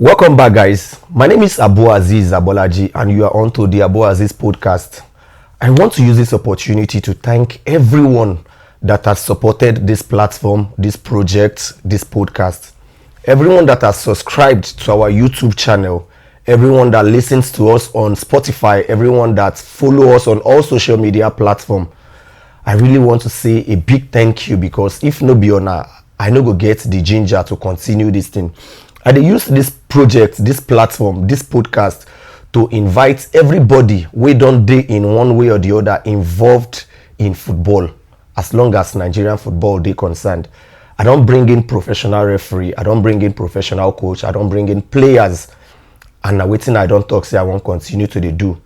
Welcome back, guys. My name is Abu Aziz Abolaji, and you are on to the Abu Aziz podcast. I want to use this opportunity to thank everyone that has supported this platform, this project, this podcast. Everyone that has subscribed to our YouTube channel, everyone that listens to us on Spotify, everyone that follows us on all social media platforms. I really want to say a big thank you, because if no be honor, I no go get the ginger to continue this thing. I dey use this project, this platform, this podcast to invite everybody wey don dey in one way or the other involved in football, as long as Nigerian football dey concerned. I don bring in professional referee, I don bring in professional coach, I don bring in players, and na wetin I don talk say I wan continue to dey do.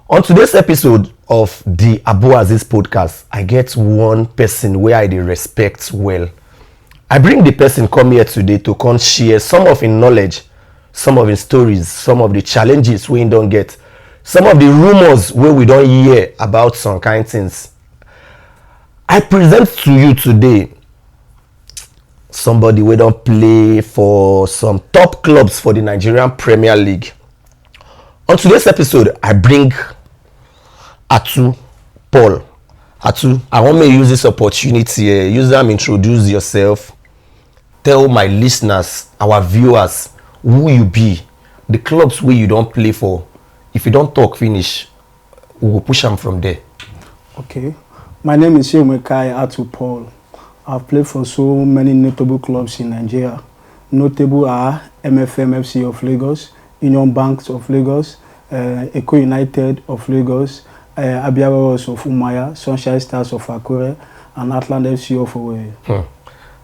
On today's episode of the Abu Aziz podcast, I get one person wey I dey respect well. I bring the person come here today to come share some of his knowledge, some of his stories, some of the challenges we don't get, some of the rumors where we don't hear about some kind things. I present to you today somebody we don't play for some top clubs for the Nigerian Premier League. On today's episode, I bring ATU Paul. ATU, I want to use this opportunity, use them, introduce yourself. Tell my listeners, our viewers, who you be, the clubs where you don't play for. If you don't talk finish, we will push them from there. Okay. My name is IRHUMEKAHI ATU Paul. I've played for so many notable clubs in Nigeria. Notable are MFM FC of Lagos, Union Banks of Lagos, Eko United of Lagos, Abia Warriors of Umuahia, Sunshine Stars of Akure, and Atlant FC of Owerri.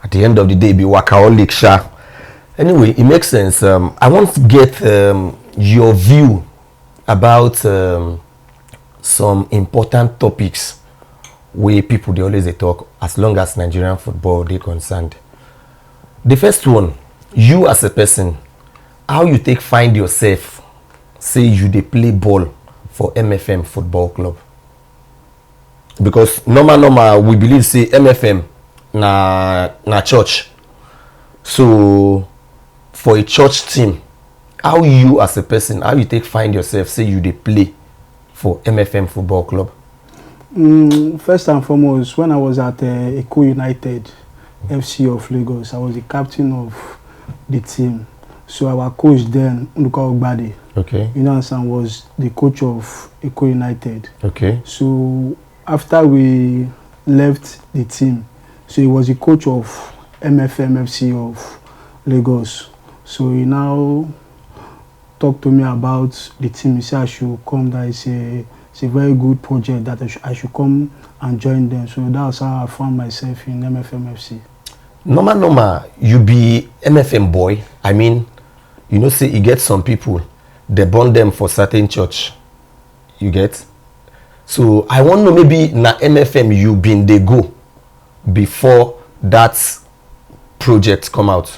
At the end of the day, be workaholic, sha. Anyway, it makes sense. I want to get your view about some important topics where people they always talk, as long as Nigerian football they concerned. The first one, you as a person, how you take find yourself, say you they play ball for MFM Football Club? Because normal we believe say MFM na church. So for a church team, how you as a person, how you take find yourself, say you they play for MFM Football Club? First and foremost, when I was at Eko United FC of Lagos, I was the captain of the team. So our coach then, Nduka Ogbade, okay, you know, was the coach of Eko United. Okay. So after we left the team, so he was the coach of MFM FC of Lagos. So he now talked to me about the team. He said I should come, that it's a very good project, that I should come and join them. So that's how I found myself in MFM FC. Normal, you be MFM boy. I mean, you know, say you get some people, they burn them for certain church. You get? So I want to know, maybe na MFM you been they go before that project come out.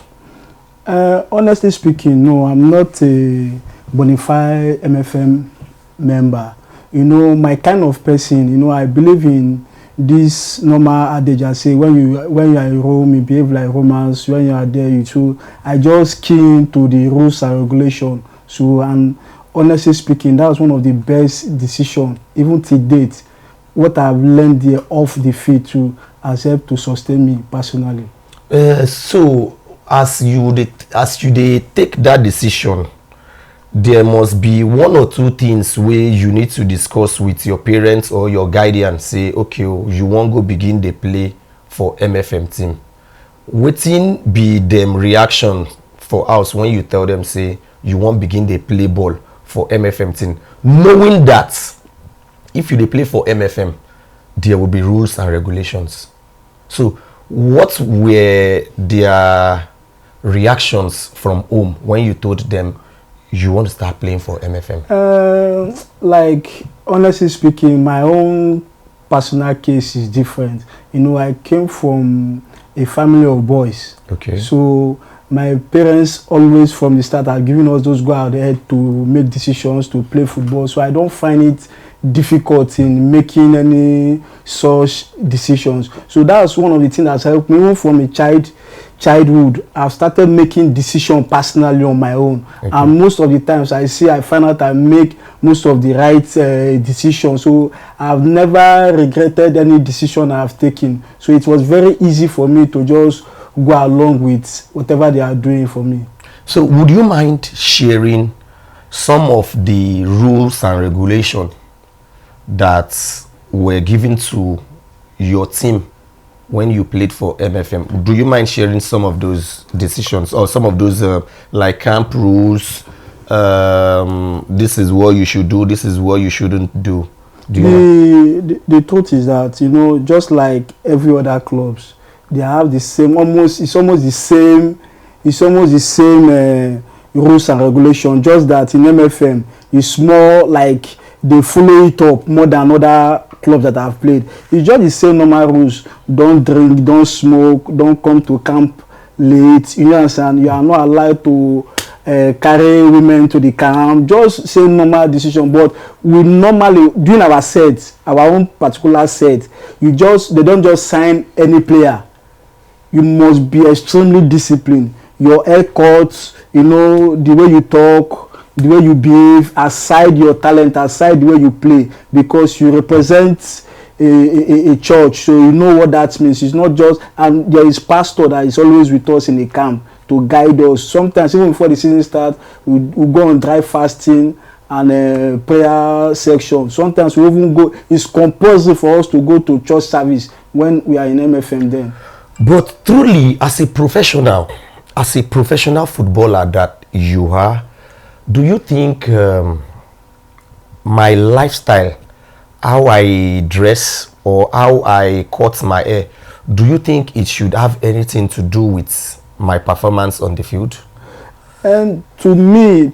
Honestly speaking, no, I'm not a bona fide MFM member. You know, my kind of person, you know, I believe in this normal adage. I say when you are in Rome, you behave like Romans. When you are there, you too. I just keen to the rules and regulation. So, and honestly speaking, that was one of the best decisions, even to date. What I've learned there off the field to has helped to sustain me personally. So, as you take that decision, there must be one or two things where you need to discuss with your parents or your guardian. Say, okay, you want go begin the play for MFM team. Wetin be them reaction for us when you tell them, say you want begin the play ball for MFM team, knowing that if you play for MFM, there will be rules and regulations. So, what were their reactions from home when you told them you want to start playing for MFM? Like, honestly speaking, my own personal case is different. You know, I came from a family of boys. Okay. So my parents always from the start are giving us those go out there to make decisions to play football. So I don't find it difficult in making any such decisions. So that's one of the things that's helped me, even from a child childhood, I've started making decisions personally on my own. Okay. And most of the times I find out I make most of the right decisions. So I've never regretted any decision I've taken. So it was very easy for me to just go along with whatever they are doing for me. So would you mind sharing some of the rules and regulations that were given to your team when you played for MFM? Do you mind sharing some of those decisions or some of those like camp rules? This is what you should do, this is what you shouldn't do. The truth is that, you know, just like every other clubs, they have the same, it's almost the same rules and regulations, just that in MFM it's more like they follow it up more than other clubs that I've played. It's just the same normal rules. Don't drink, don't smoke, don't come to camp late. You understand? You are not allowed to carry women to the camp. Just say normal decision. But we normally, during our sets, our own particular set, they don't just sign any player. You must be extremely disciplined. Your haircuts, you know, the way you talk, the way you behave, aside your talent, aside the way you play, because you represent a church, so you know what that means. It's not just, and there is pastor that is always with us in the camp to guide us. Sometimes even before the season starts, we go on dry fasting and prayer section. Sometimes we even go, it's compulsory for us to go to church service when we are in MFM then. But truly, as a professional footballer that you are, do you think my lifestyle, how I dress or how I cut my hair, do you think it should have anything to do with my performance on the field? And to me,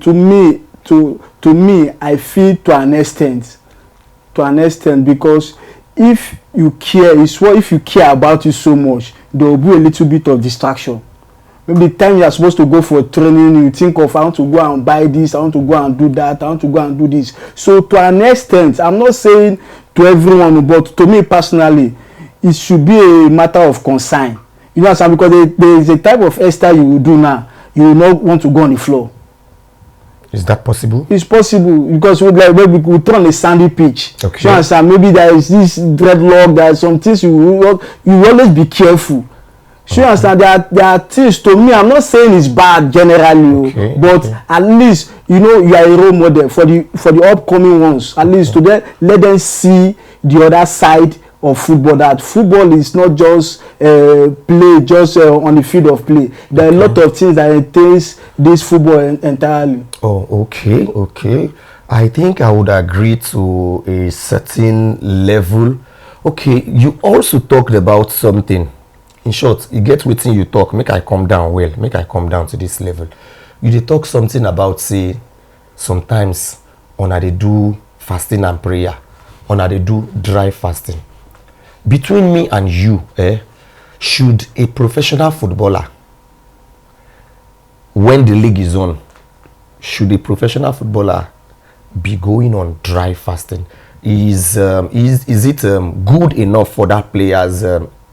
I feel to an extent, because if you care, if you care about it so much, there will be a little bit of distraction. Maybe the time you are supposed to go for training, you think of, I want to go and buy this, I want to go and do that, I want to go and do this. So to an extent, I'm not saying to everyone, but to me personally, it should be a matter of concern. You know what I'm saying? Because there is a type of hairstyle you will do now, you will not want to go on the floor. Is that possible? It's possible, because we turn on a sandy pitch. Okay. You understand? Maybe there is this dreadlock, there are some things you always be careful. So you understand, there are things, to me, I'm not saying it's bad generally, but at least, you know, you are a role model for the upcoming ones. At least to let them see the other side of football, that football is not just play, just on the field of play. There are a lot of things that entails this football entirely. Oh, okay. I think I would agree to a certain level. Okay, you also talked about something. In short, you get wetin you talk, make I come down well, make I come down to this level. You dey talk something about, say, sometimes una dey do fasting and prayer, una dey do dry fasting. Between me and you, should a professional footballer, when the league is on, should a professional footballer be going on dry fasting? Is it good enough for that player's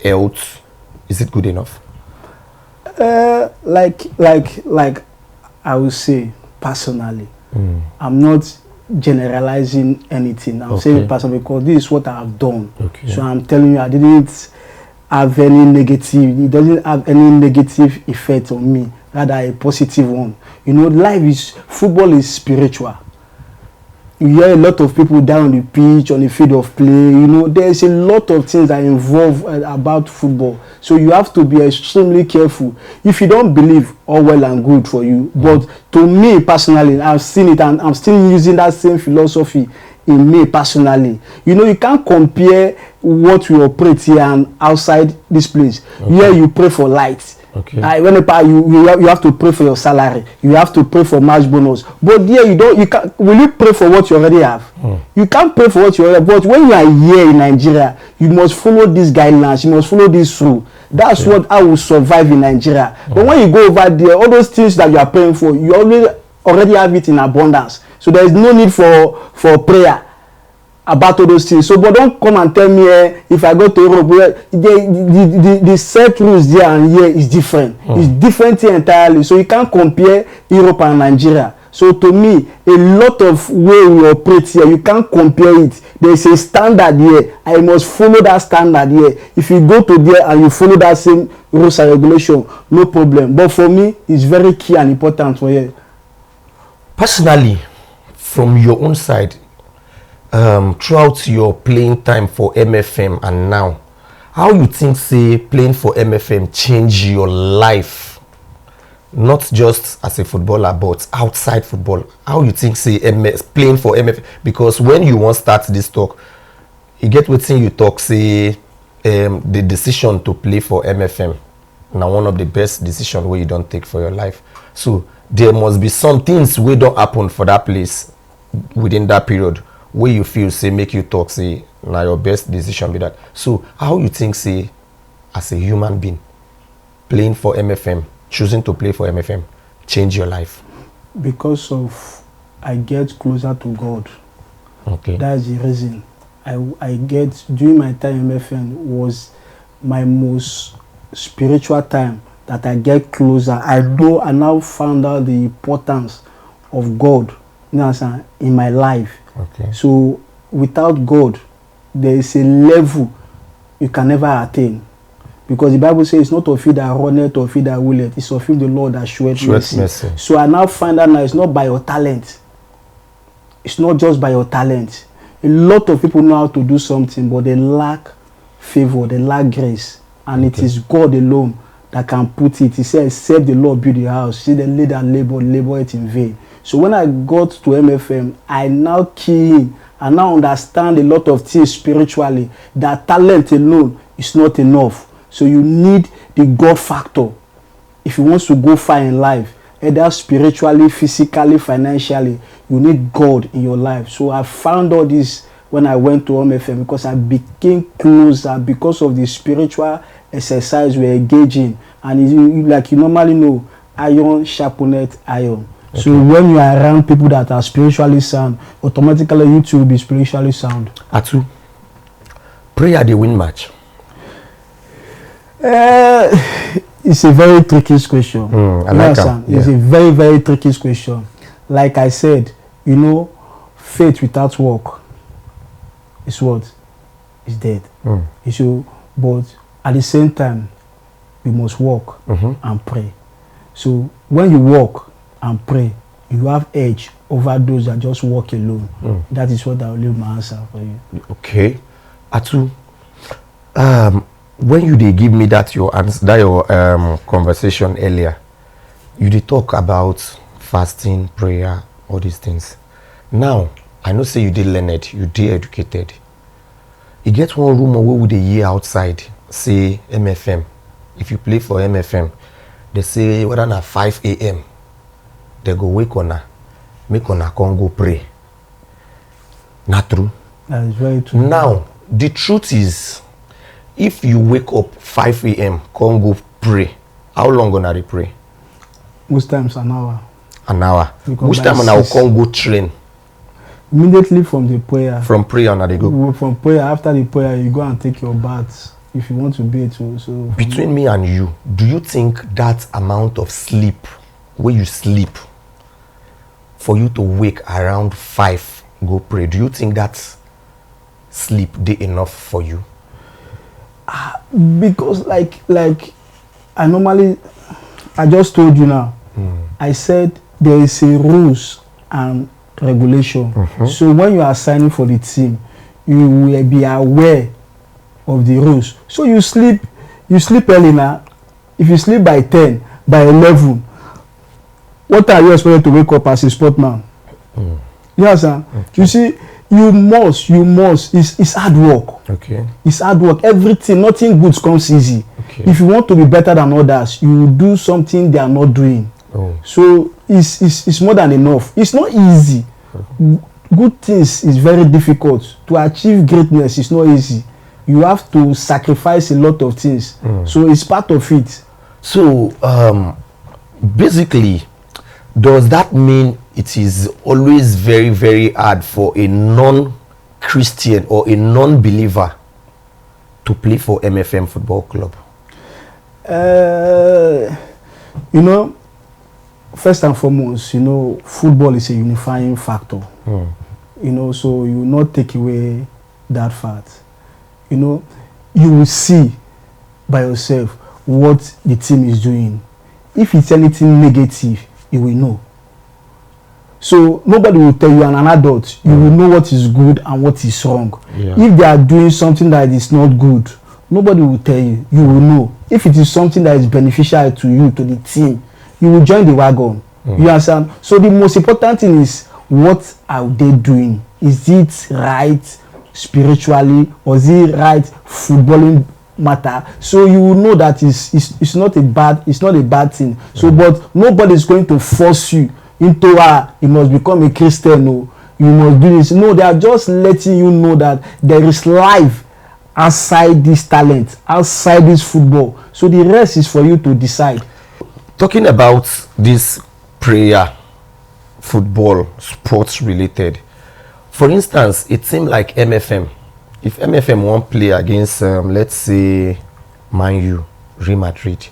health? Is it good enough? Like I would say personally, I'm not generalizing anything. I'm saying personally because this is what I have done. So I'm telling you, I didn't have any negative. It doesn't have any negative effect on me. Rather, a positive one. You know, football is spiritual. You hear a lot of people down on the pitch, on the field of play. You know, there's a lot of things that involve about football. So you have to be extremely careful. If you don't believe, all well and good for you. But to me personally, I've seen it and I'm still using that same philosophy in me personally. You know, you can't compare what we operate here and outside this place. Here you pray for light. Whenever you have to pray for your salary, you have to pray for match bonus. But there you can't. Will you pray for what you already have? You can't pray for what you already have. But when you are here in Nigeria, you must follow these guidelines. You must follow this rule. That's what I will survive in Nigeria. But when you go over there, all those things that you are praying for, you already have it in abundance. So there is no need for prayer. about all those things. So but don't come and tell me if I go to Europe, the set rules there and here is different. It's different entirely. So you can't compare Europe and Nigeria. So to me, a lot of way we operate here, you can't compare it. There is a standard here. I must follow that standard here. If you go to there and you follow that same rules and regulation, no problem. But for me, it's very key and important for here. Personally, from your own side, throughout your playing time for MFM and now, how you think say playing for MFM change your life? Not just as a footballer, but outside football. How you think say playing for MFM? Because when you want start this talk, you get wetin you talk say the decision to play for MFM now one of the best decision wey you don take for your life. So there must be some things wey don happen for that place within that period wey you feel say make you talk say na your best decision be that. So how you think say as a human being playing for MFM, choosing to play for MFM change your life? Because of I get closer to God. Okay. That's the reason. I get, during my time in MFM was my most spiritual time that I get closer. I now found out the importance of God, you know, in my life. Okay. So without God, there is a level you can never attain. Because the Bible says it's not of you that runneth or of you that willeth, it's of him the Lord that showeth mercy. So I now find out now it's not by your talent. It's not just by your talent. A lot of people know how to do something, but they lack favor, they lack grace. And it is God alone that can put it. He said, except the Lord build the house, see the lay that labor it in vain. So when I got to MFM, I now key in and now understand a lot of things spiritually. That talent alone is not enough. So you need the God factor if you want to go far in life, either spiritually, physically, financially. You need God in your life. So I found all this when I went to MFM because I became closer because of the spiritual exercise we're engaging. And like you normally know, iron sharpeneth iron. Okay. So when you are around people that are spiritually sound, automatically you too will be spiritually sound. ATU, prayer they win match. It's a very tricky question. I like that. It's a very, very tricky question. Like I said, you know, faith without work is what? Is dead. But at the same time, we must walk and pray. So when you walk and pray, you have edge over those that just walk alone. That is what I will leave my answer for you. Okay. ATU, when you did give me that your answer, that your conversation earlier, you did talk about fasting, prayer, all these things. Now, I know say you did learned, you did educated. You get one rumor where would they hear outside say MFM. If you play for MFM, they say whether na 5 a.m. they go wake on make on come go pray. Not true. That is very true. Now, the truth is, if you wake up 5 a.m., come go pray, how long gonna they pray? Most times an hour. An hour. Because which time I will come go train? Immediately from the prayer. From prayer now they go. From prayer, after the prayer, you go and take your bath if you want to bathe. So between me and you, do you think that amount of sleep, where you sleep, for you to wake around 5, go pray, do you think that sleep did enough for you? Because like I just told you now, I said there is a rules and regulation. So when you are signing for the team, you will be aware of the rules. So you sleep early now. If you sleep by 10, by 11, what are you expected to wake up as a sportman? You understand? Okay. You see, you must. It's hard work. Okay. It's hard work. Everything, nothing good comes easy. Okay. If you want to be better than others, you do something they are not doing. So it's more than enough. It's not easy. Good things is very difficult. To achieve greatness is not easy. You have to sacrifice a lot of things. So it's part of it. So basically, does that mean it is always very, very hard for a non-Christian Christian or a non-believer to play for MFM Football Club? You know, first and foremost, you know, football is a unifying factor. You know, so you will not take away that fact. You know, you will see by yourself what the team is doing. If it's anything negative, you will know. So nobody will tell you, and an adult, you will know what is good and what is wrong. Yeah. If they are doing something that is not good, nobody will tell you. You will know. If it is something that is beneficial to you, to the team, you will join the wagon. You understand? So the most important thing is, what are they doing? Is it right spiritually, or is it right footballing matter? So you will know that it's not a bad thing. So but nobody is going to force you into you must become a Christian, no, you must do this. No, they are just letting you know that there is life outside this talent, outside this football. So the rest is for you to decide. Talking about this prayer, football, sports related. For instance, it seemed like MFM. If MFM won't play against, let's say, Man U, Real Madrid,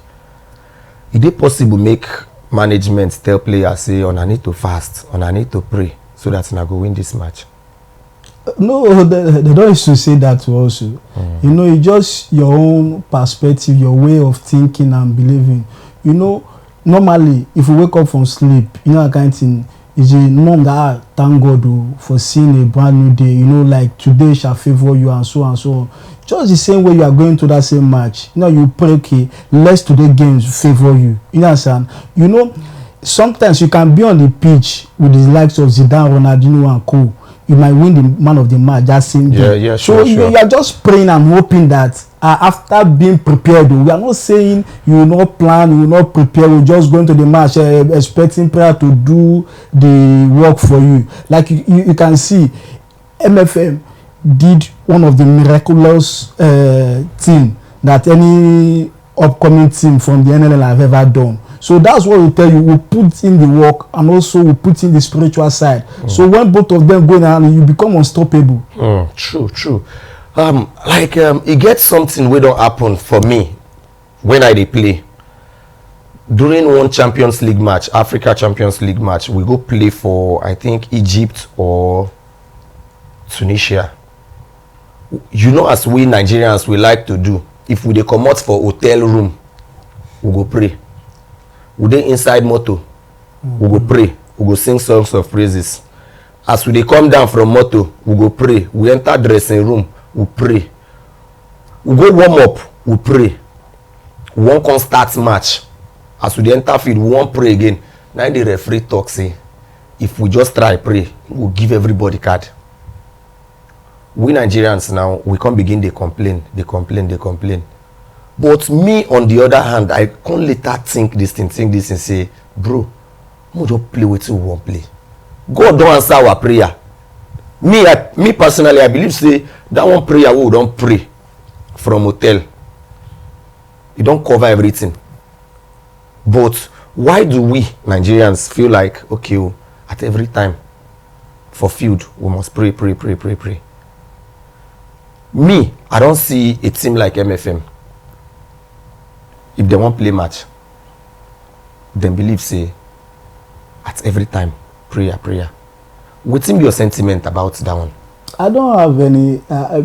is it possible make management tell players, say, I need to fast, I need to pray, so that I go win this match? No, they don't used to say that also. You know, it's just your own perspective, your way of thinking and believing. You know, normally, if you wake up from sleep, you know, that kind of thing, it's a norm that thank God for seeing a brand new day. You know, like today shall favor you and so on and so on. Just the same way you are going to that same match. You know, you pray, okay, let today games favor you. You understand? You know, sometimes you can be on the pitch with the likes of Zidane, Ronaldinho, and co. You might win the man of the match that same day. Yeah, so sure. You are just praying and hoping that after being prepared, we are not saying you will not plan, you will not prepare, we're just going to the match expecting prayer to do the work for you. Like you can see, MFM did one of the miraculous thing that any upcoming team from the NLL have ever done. So that's what we tell you. We put in the work and also we put in the spiritual side. So when both of them go down, you become unstoppable. True. It gets something we don't happen for me when I dey play. During one Champions League match, Africa Champions League match, we go play for, I think, Egypt or Tunisia. You know, as we Nigerians, we like to do, if we dey comot for hotel room, we go pray. We dey inside motor, we go pray, we go sing songs of praises. As we dey come down from motor, we go pray. We enter dressing room, we pray. We go warm up, we pray. We wan come start match. As we dey enter field, we wan pray again. Now the referee talk say, if we just try pray, we go give everybody card. We Nigerians now, we can't begin, they complain. But me, on the other hand, I can't later think this and say, bro, we just play with who we want play. God don't answer our prayer. Me personally, I believe say that one prayer we don't pray from hotel. It don't cover everything. But why do we Nigerians feel like, okay, at every time for field we must pray? Me, I don't see a team like MFM. If they want play match, then believe say at every time prayer. What's your sentiment about that one? I don't have any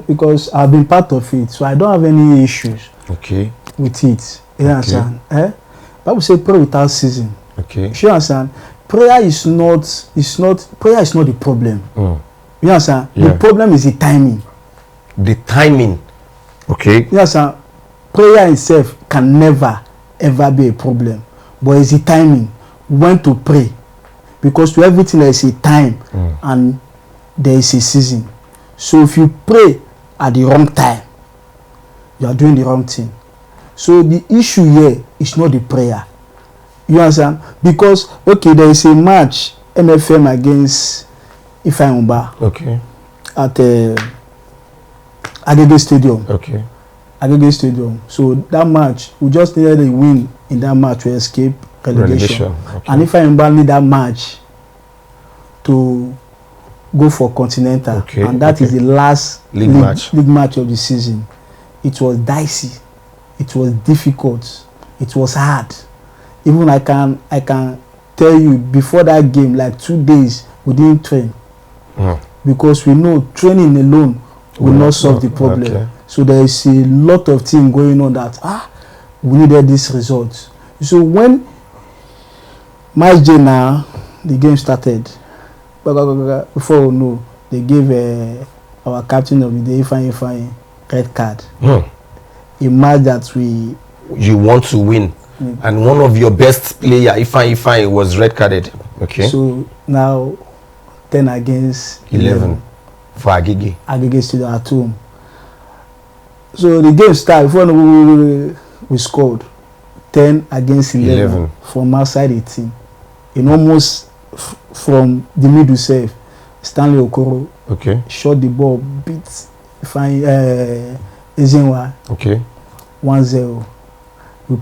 because I've been part of it, so I don't have any issues. Okay. With it. You understand? Bible say pray without ceasing. Okay. You understand? Prayer is not the problem. You understand? Yeah. The problem is the timing. The timing. Okay. You understand? Prayer itself can never ever be a problem, but it's the timing when to pray, because to everything there is a time and there is a season. So if you pray at the wrong time, you are doing the wrong thing. So the issue here is not the prayer. You understand? Because okay, there is a match MFM against IRHUMEKAHI. Okay. At Agege Stadium. Okay. Agege Stadium. So that match, we just needed a win in that match to escape relegation. Okay. And if I need that match to go for Continental, and that is the last league match of the season. It was dicey, it was difficult, it was hard. Even I can tell you, before that game, like 2 days we didn't train, because we know training alone will not solve the problem. Okay. So there is a lot of things going on that we needed this result. So when match day now, the game started. Before we know, they gave our captain of the day, Ifeanyi, red card. A match that you want to win, and one of your best player, Ifeanyi, was red carded. Okay. So now 10 against 11 for Agege. Agege Stadium at home. So the game started before we scored 10 against 11 from outside 18. In almost from the middle save, Stanley Okoro shot the ball, beat Ezenwa. 1-0. We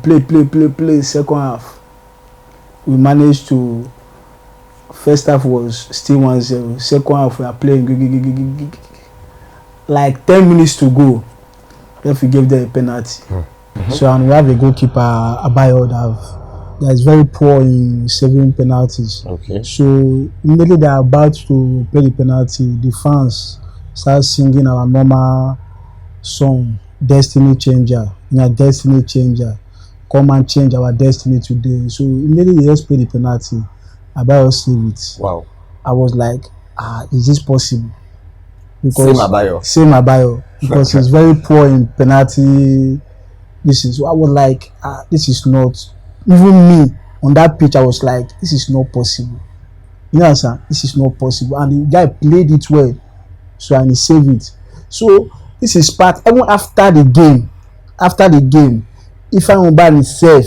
play second half. We managed to. First half was still 1-0. Second half we are playing like 10 minutes to go. If we gave them a penalty. So and we have a goalkeeper, Abayo, that is very poor in saving penalties. So immediately they are about to play the penalty, the fans start singing our normal song, Destiny Changer. Destiny Changer. Come and change our destiny today. So immediately they just play the penalty. Abayo saved it. Wow. I was like, is this possible? Because same Abayo. Because he's very poor in penalty. So I was like, this is not. Even me on that pitch, I was like, this is not possible. You know, sir, this is not possible. And the guy played it well, so and he saved it. So this is part. Even after the game, Ifeanyi himself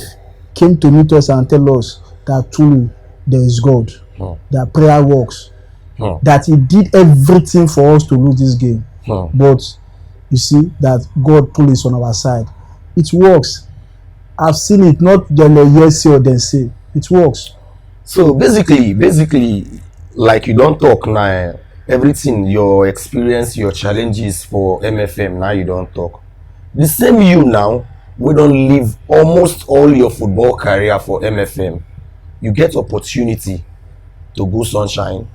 came to meet us and tell us that truly there is God, that prayer works, that he did everything for us to lose this game. But you see that God truly is on our side. It works. I've seen it, not just yes or then say. It works. So basically, like you don't talk now. Everything, your experience, your challenges for MFM, now you don't talk. The same you now, we don't live almost all your football career for MFM. You get opportunity to go Sunshine,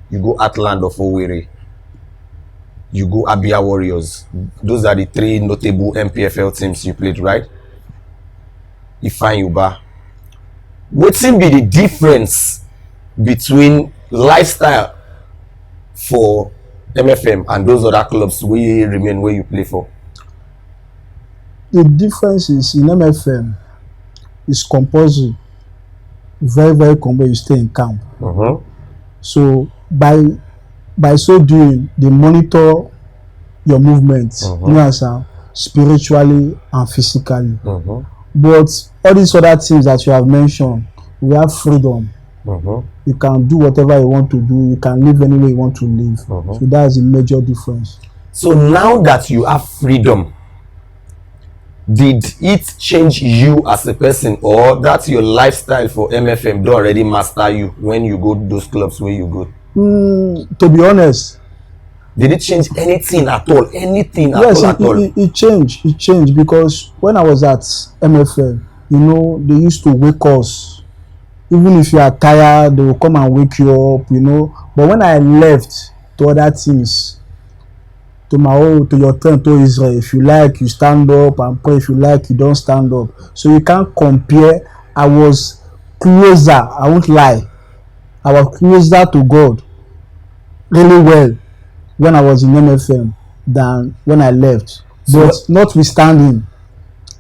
you go Atland of Owerri, you go Abia Warriors. Those are the 3 notable MPFL teams you played, right? Ifeanyi Uba. What's be the difference between lifestyle for MFM and those other clubs we remain where you play for? The difference is in MFM is compulsory. Very, very compulsory. You stay in camp. So by so doing, they monitor your movements, you know, spiritually and physically. But all these other things that you have mentioned, we have freedom. You can do whatever you want to do. You can live any way you want to live. So that's a major difference. So now that you have freedom, did it change you as a person, or that's your lifestyle for MFM don't already master you when you go to those clubs where you go? To be honest, did it change anything at all? Anything at yes, all? It changed. It changed because when I was at MFM, you know, they used to wake us. Even if you are tired, they will come and wake you up, you know. But when I left to other teams, to your turn to Israel, if you like, you stand up and pray. If you like, you don't stand up. So you can't compare. I was closer, I won't lie. I was closer to God really well when I was in MFM than when I left. So, but notwithstanding,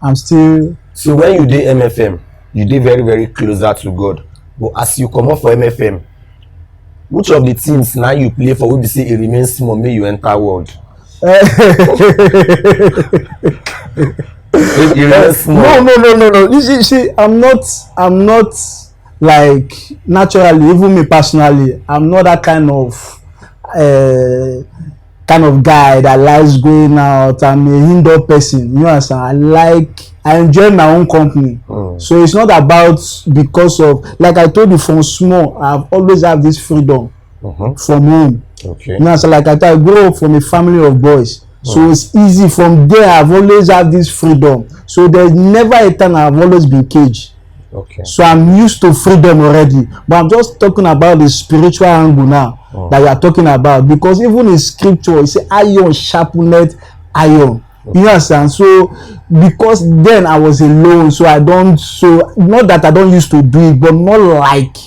I'm still. So when you did MFM, you did very, very closer to God. But as you come up for MFM, which of the teams now you play for will be say it remains small, may you enter world? No. You see, I'm not like naturally, even me personally, I'm not that kind of guy that likes going out. I'm a indoor person, you understand? I enjoy my own company. So it's not about because of, like I told you from small, I've always have this freedom from home. Okay. You know, so like I grew up from a family of boys. So it's easy. From there, I've always had this freedom. So there's never a time I've always been caged. Okay. So I'm used to freedom already. But I'm just talking about the spiritual angle now that you are talking about. Because even in scripture, it says iron sharpeneth iron. You understand? So because then I was alone, so not that I don't used to do it, but not like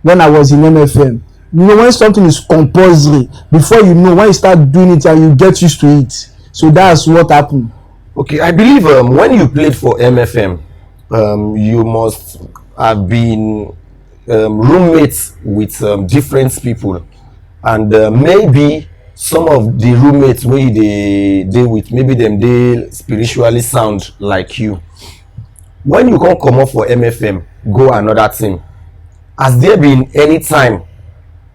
when I was in MFM. You know, when something is compulsory, before you know, when you start doing it and you get used to it. So that's what happened. Okay, I believe when you played for MFM, you must have been roommates with different people, and maybe some of the roommates wey they deal with, maybe them they spiritually sound like you. When you come comot for MFM, go another team, has there been any time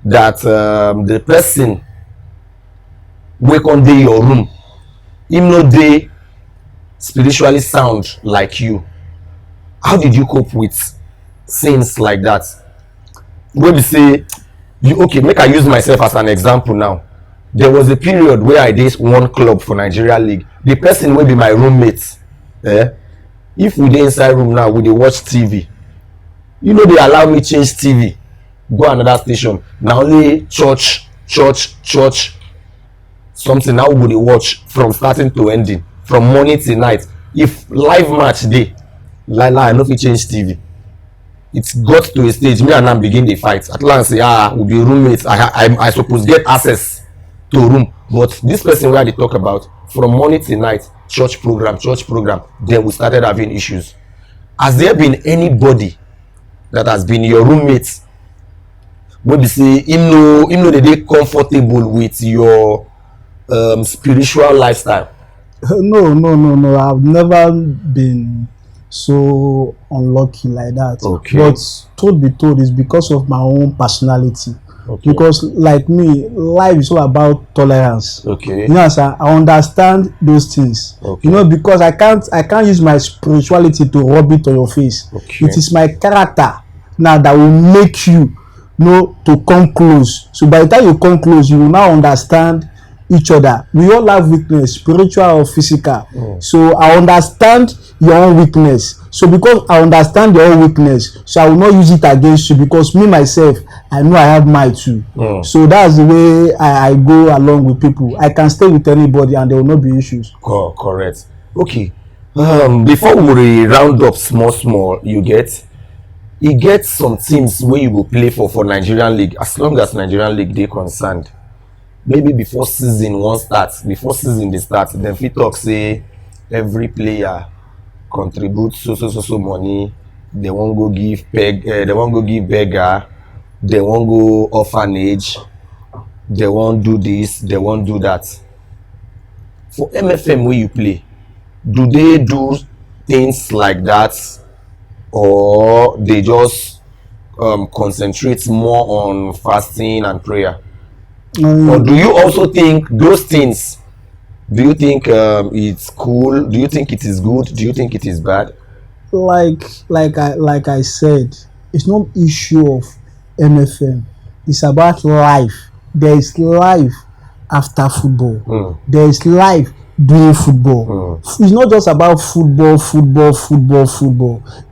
that the person wey come dey your room, him no dey spiritually sound like you? How did you cope with things like that? Wey be say you, okay, make I use myself as an example now. There was a period where I did one club for Nigeria League. The person wey be my roommate, if we dey inside room now, we dey watch TV, you know, they allow me change TV, go another station. Na only church something now we go dey watch from starting to ending, from morning till night. If live match dey, I no fit change TV. It got to a stage me and am begin dey fight. At last say we be roommates, I suppose get access to room, but this person wey I dey talk about, from morning till night, church program, then we started having issues. Has there been anybody that has been your roommate wey be say him no dey comfortable with your spiritual lifestyle? No. I've never been so unlucky like that. Okay. But truth be told, is because of my own personality. Okay. Because like me, life is all about tolerance. Okay. You know, sir, I understand those things. Okay. You know, because I can't use my spirituality to rub it on your face. Okay. It is my character now that will make you know to come close. So by the time you come close, you will now understand each other. We all have weakness, spiritual or physical. So I understand your own weakness. So because I understand your own weakness, so I will not use it against you, because me myself, I know I have mine too. So that's the way I go along with people. I can stay with anybody and there will not be issues. Correct. Okay. Before we round up small, you get some teams where you go play for Nigerian League. As long as Nigerian League dey concerned, maybe before season dey start, dem fit talk say every player contribute so money. They wan go give beggar, they wan go orphanage, they wan do this, they wan do that. For MFM wey you play, do they do things like that, or they just concentrate more on fasting and prayer? Or do you also think those things, do you think it's cool? Do you think it is good? Do you think it is bad? Like I said, it's not issue of MFM. It's about life. There is life after football. There is life during football. It's not just about football.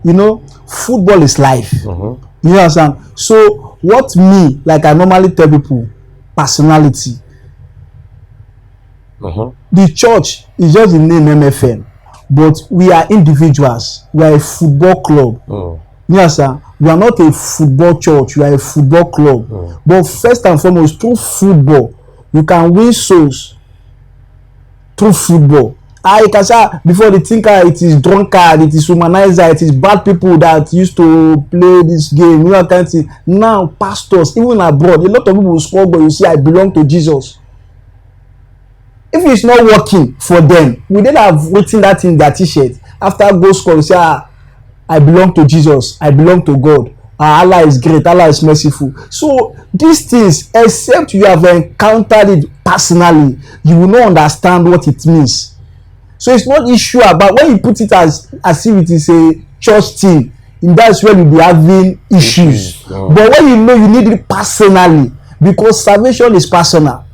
You know, football is life. You understand? So what me, like I normally tell people, personality. The church is just the name MFM, but we are individuals. We are a football club. You understand? We are not a football church. We are a football club. But first and foremost, through football, you can win souls. Through football, you can say before they think it is drunkard, it is humanizer, it is bad people that used to play this game. You know, kind of thing. Now pastors, even abroad, a lot of people will struggle. You see, I belong to Jesus. If it's not working for them, we then have written that in their t-shirt. After goal score, say, I belong to Jesus, I belong to God. Allah is great, Allah is merciful. So these things, except you have encountered it personally, you will not understand what it means. So it's not issue about when you put it as if it is a church thing, and that's where you'll be having issues. But when you know you need it personally, because salvation is personal.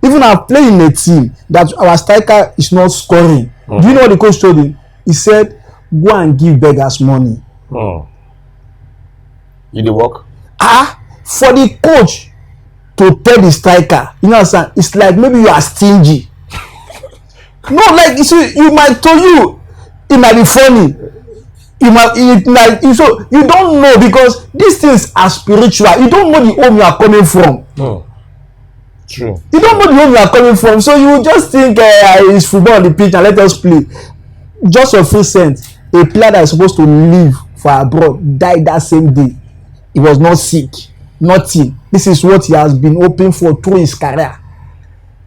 Even I'm playing in a team that our striker is not scoring. Do you know what the coach told him? He said, go and give beggars money. You dey work? For the coach to tell the striker, you know what I'm saying? It's like maybe you are stingy. No, like you see, you might tell you, it might be funny. It might, so you don't know, because these things are spiritual. You don't know the home you are coming from. True. You don't know the home you are coming from, so you just think it's football on the pitch and let us play. Just a full sense, a player that is supposed to live for abroad died that same day. He was not sick, nothing. This is what he has been hoping for through his career.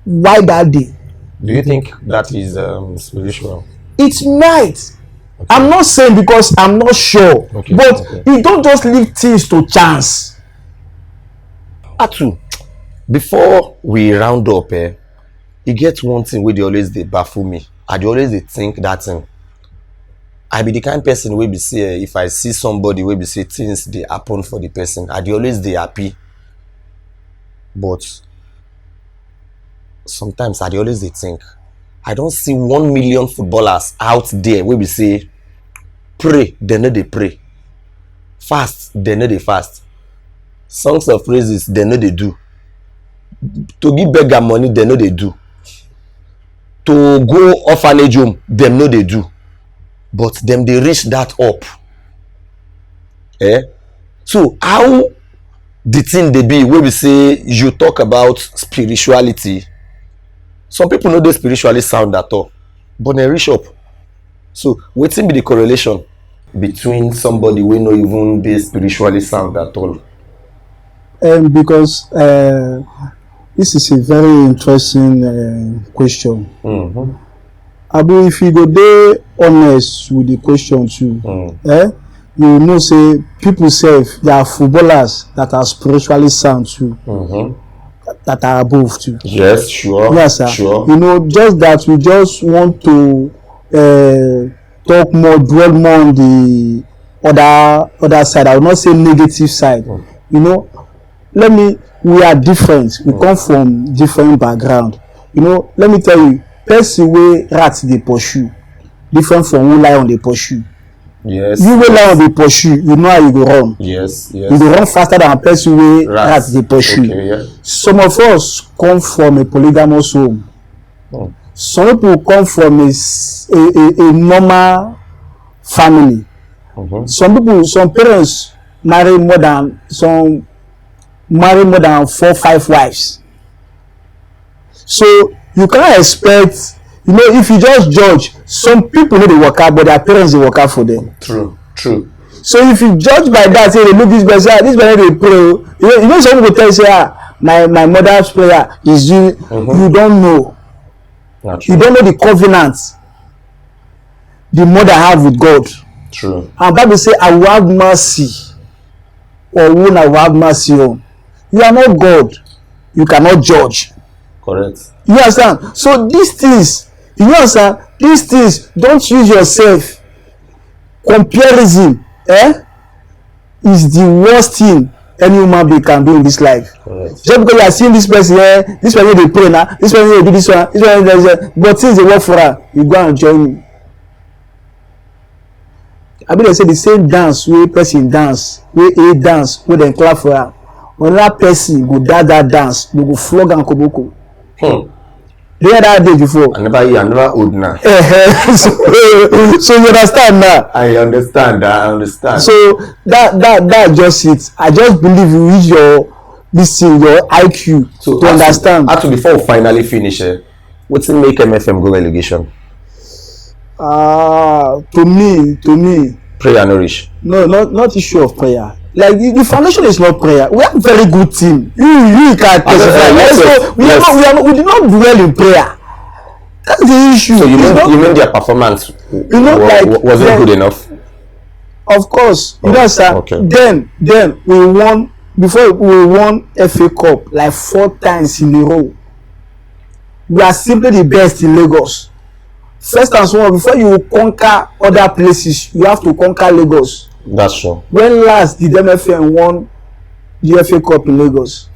Why that day? Do you think that is spiritual? It might. Okay. I'm not saying, because I'm not sure. Okay, but you don't just leave things to chance. ATU, before we round up, you get one thing where they always they baffle me. I always they think that thing. I be the kind of person where be say if I see somebody where be say things they happen for the person, I always they happy. But sometimes I always they think, I don't see 1 million footballers out there where we say pray, they know they pray. Fast, they know they fast. Songs of praises, they know they do. To give beggar money, they know they do. To go orphanage home, they know they do. But them they reach that up. So how the thing they be where we say you talk about spirituality? Some people know they spiritually sound at all, but they reach up. So wetin be the correlation between somebody wey no even dey spiritually sound at all? Because this is a very interesting question. Abu, if you go dey honest with the question too, you know say people say there are footballers that are spiritually sound too. That are above too. Yes, sure. Yes, sir. Sure. You know, just that we just want to talk more, dwell more on the other side. I will not say negative side. You know, we are different. We come from different background. You know, let me tell you, person wey rat dey pursue different from who lion dey pursue. Yes. You wey lion dey pursue, you know how you go run. Yes. You go run faster than a person wey rat dey pursue. Okay, yeah. Some of us come from a polygamous home. Some people come from a normal family. Some parents marry more than 4-5 wives. So you can't expect, you know, if you just judge, some people know they work out, but their parents they work out for them. True. So if you judge by that, say they look this person, they pray. You know some people tell you say, my mother's prayer is you. You don't know. You don't know the covenant the mother have with God. True. And Bible say, I will have mercy, or whom I will have mercy on. You are not God. You cannot judge. Correct. You understand? So these things, you understand? These things, don't use yourself. Comparison, is the worst thing any human being can do in this life. Correct. Just because you are seeing this person here, this person they pray now, this person they do this one, this one does that, but things they work for her, you go and join me. I mean, they say the same dance where person dance, where a dance, where they clap for her. Another person go that dance, they go flog and koboko. They had that day before. I never old now. So you understand now. I understand. So that just it. I just believe you use your IQ to understand. ATU, before we finally finish, what's make MFM go relegation? To me. Prayer nourish. No, not issue of prayer. Like the foundation is not prayer. We have a very good team. You can testify. We did not dwell in prayer. That's the issue. So you mean their performance? Was it good enough? Of course, you know, sir. Okay. Then we won. Before we won FA Cup like 4 times in a row. We are simply the best in Lagos. First and foremost, before you conquer other places, you have to conquer Lagos. That's true. When last did MFM won the FA Cup in Lagos.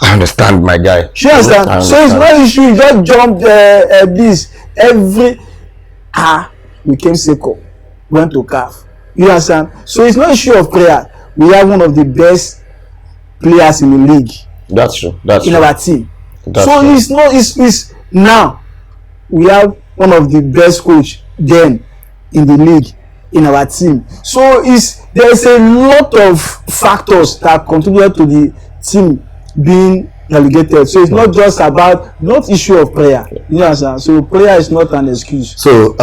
I understand, my guy. You understand? So it's not issue. You just jumped this every we came second, went to CAF. You understand? So it's not issue of prayer. We have one of the best players in the league. That's true. That's in true. our team. That's so true. It's not. It's now we have one of the best coach then in the league in our team. So there's a lot of factors that contribute to the team being relegated. So it's not just about issue of prayer. You understand? So prayer is not an excuse. So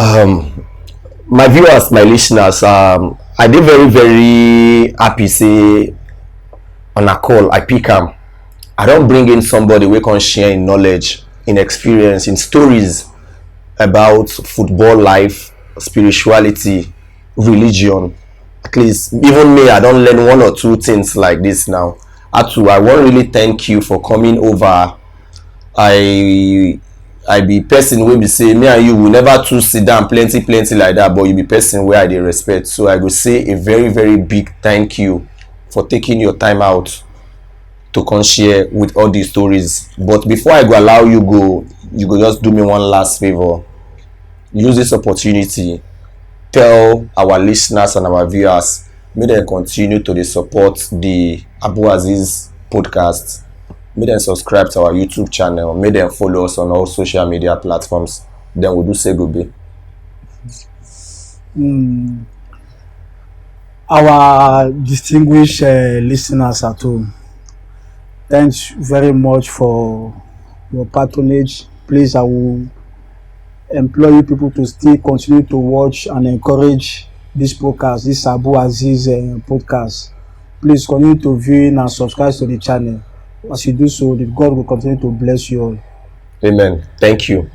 my viewers, my listeners, I did very, very happy say on a call I pick am. I don't bring in somebody we can share in knowledge, in experience, in stories about football life, spirituality, religion. At least even me, I don't learn one or two things like this now. ATU, I want really thank you for coming over. I be person wey be say me and you will never too sit down plenty like that, but you be person where I dey respect. So I go say a very, very big thank you for taking your time out to come share with all these stories. But before I go allow you go just do me one last favor. Use this opportunity, tell our listeners and our viewers, may they continue to dey support the Abu Aziz podcast. May them subscribe to our YouTube channel. May them follow us on all social media platforms. Then we do say goodbye. Our distinguished listeners at home, thanks very much for your patronage. Please, I will implore you people to still continue to watch and encourage this podcast, this Abu Aziz podcast. Please continue to view and subscribe to the channel. As you do so, God will continue to bless you all. Amen. Thank you.